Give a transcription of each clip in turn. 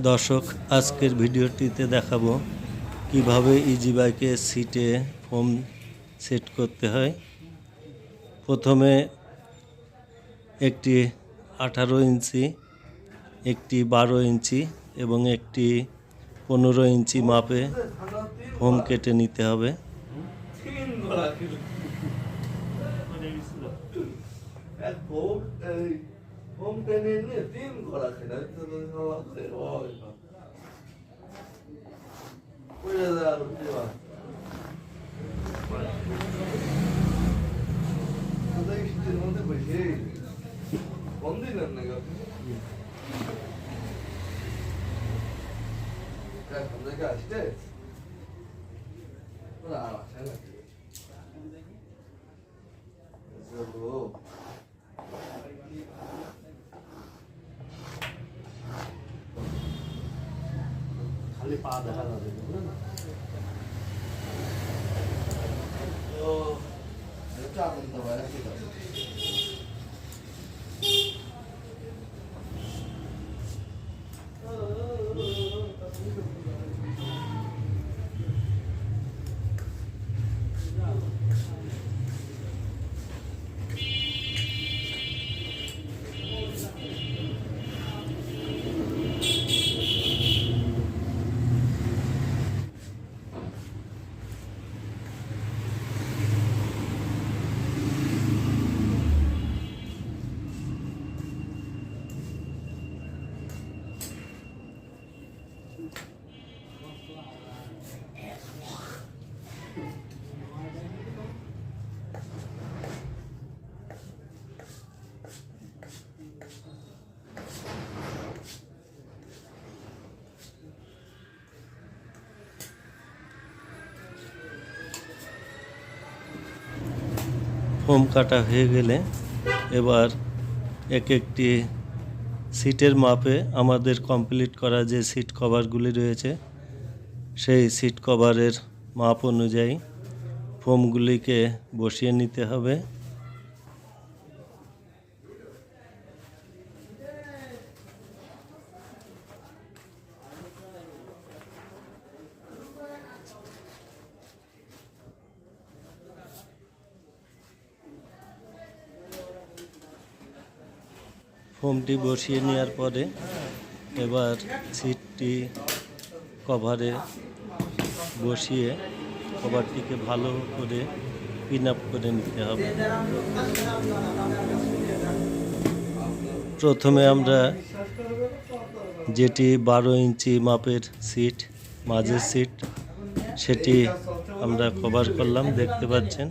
দর্শক, আজকের ভিডিওটিতে দেখাবো কিভাবে ইজি বাইকের সিটে ফোম সেট করতে হয়। প্রথমে একটি 18 ইঞ্চি, একটি 12 ইঞ্চি এবং একটি 15 ইঞ্চি মাপে ফোম কেটে নিতে হবে। খালি পা দেখা যাবে ফোম কাটা হয়ে গেলে এবার এক একটি সিটের মাপে আমাদের কমপ্লিট করা যে সিট কভারগুলি রয়েছে সেই সিট কভারের মাপ অনুযায়ী ফোমগুলিকে বসিয়ে নিতে হবে। ফোমটি বসিয়ে নেওয়ার পরে এবার সিটটি কভারে বসিয়ে কভারটিকে ভালো করে পিন আপ করে নিতে হবে। প্রথমে আমরা যেটি 12 ইঞ্চি মাপের সিট, মাঝের সিট, সেটি আমরা কভার করলাম, দেখতে পাচ্ছেন।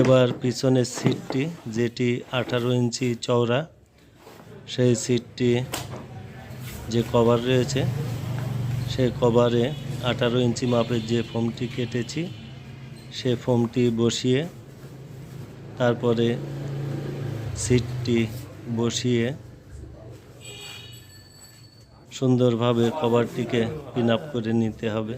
এবার পিছনের সিটটি যেটি 18 ইঞ্চি চওড়া, সেই সিটটি যে কভার রয়েছে সেই কভারে 18 ইঞ্চি মাপের যে ফোমটি কেটেছি সে ফোমটি বসিয়ে তারপরে সিটটি বসিয়ে সুন্দরভাবে কভারটিকে পিন আপ করে নিতে হবে।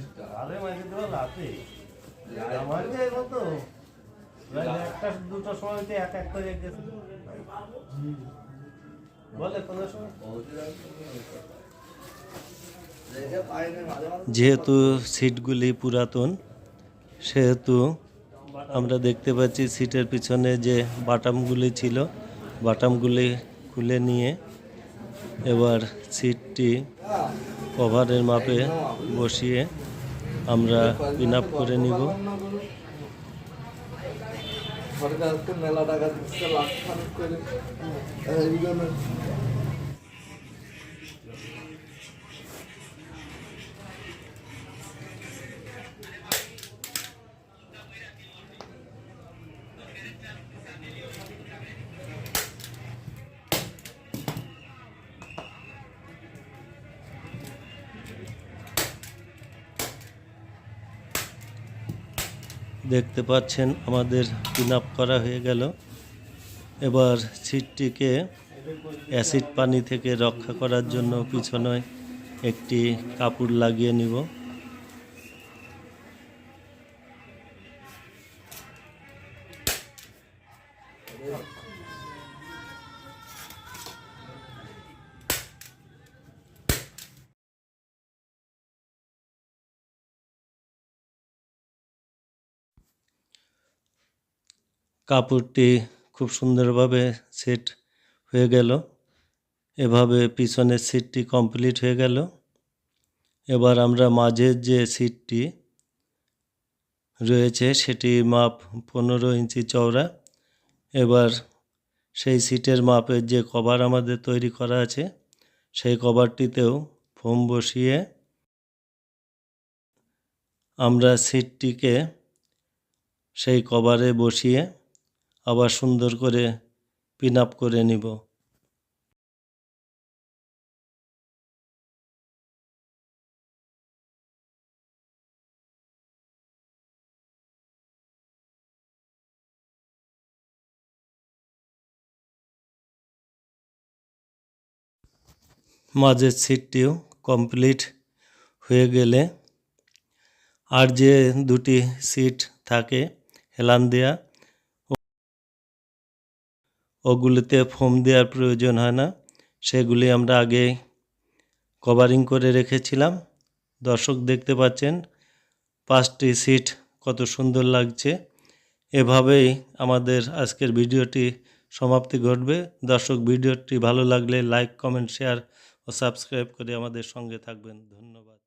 যেহেতু সিটগুলি পুরাতন সেহেতু আমরা দেখতে পাচ্ছি সিটের পিছনে যে বাটামগুলি ছিল বাটামগুলি খুলে নিয়ে এবার সিটটি কভারের মাপে বসিয়ে আমরা পিন আপ করে নিব। মেলা টাকা দিচ্ছে, লাখ খানিক করে। দেখতে পাচ্ছেন আমাদের পিন আপ করা হয়ে গেল। এবার সিটটিকে অ্যাসিড পানি থেকে রক্ষা করার জন্য পিছনে একটি কাপড় লাগিয়ে নিব। কাপড়টি খুব সুন্দরভাবে সেট হয়ে গেল। এভাবে পিছনের সিটটি কমপ্লিট হয়ে গেল। এবার আমরা মাঝের যে সিটটি রয়েছে সেটি মাপ 15 ইঞ্চি চওড়া। এবার সেই সিটের মাপের যে কভার আমাদের তৈরি করা আছে সেই কভারটিতেও ফোম বসিয়ে আমরা সিটটিকে সেই কভারে বসিয়ে আবার সুন্দর করে পিন আপ করে নিব। মাঝের সিটটিও কমপ্লিট হয়ে গেলে আর যে দুটি সিট থাকে হেলান দেয়া, ওগুলিতে ফোম দেওয়ার প্রয়োজন হয় না। সেগুলি আমরা আগে কভারিং করে রেখেছিলাম। দর্শক দেখতে পাচ্ছেন 5টি সিট কত সুন্দর লাগছে। এভাবেই আমাদের আজকের ভিডিওটি সমাপ্তি ঘটবে। দর্শক ভিডিওটি ভালো লাগলে লাইক, কমেন্ট, শেয়ার ও সাবস্ক্রাইব করে আমাদের সঙ্গে থাকবেন। ধন্যবাদ।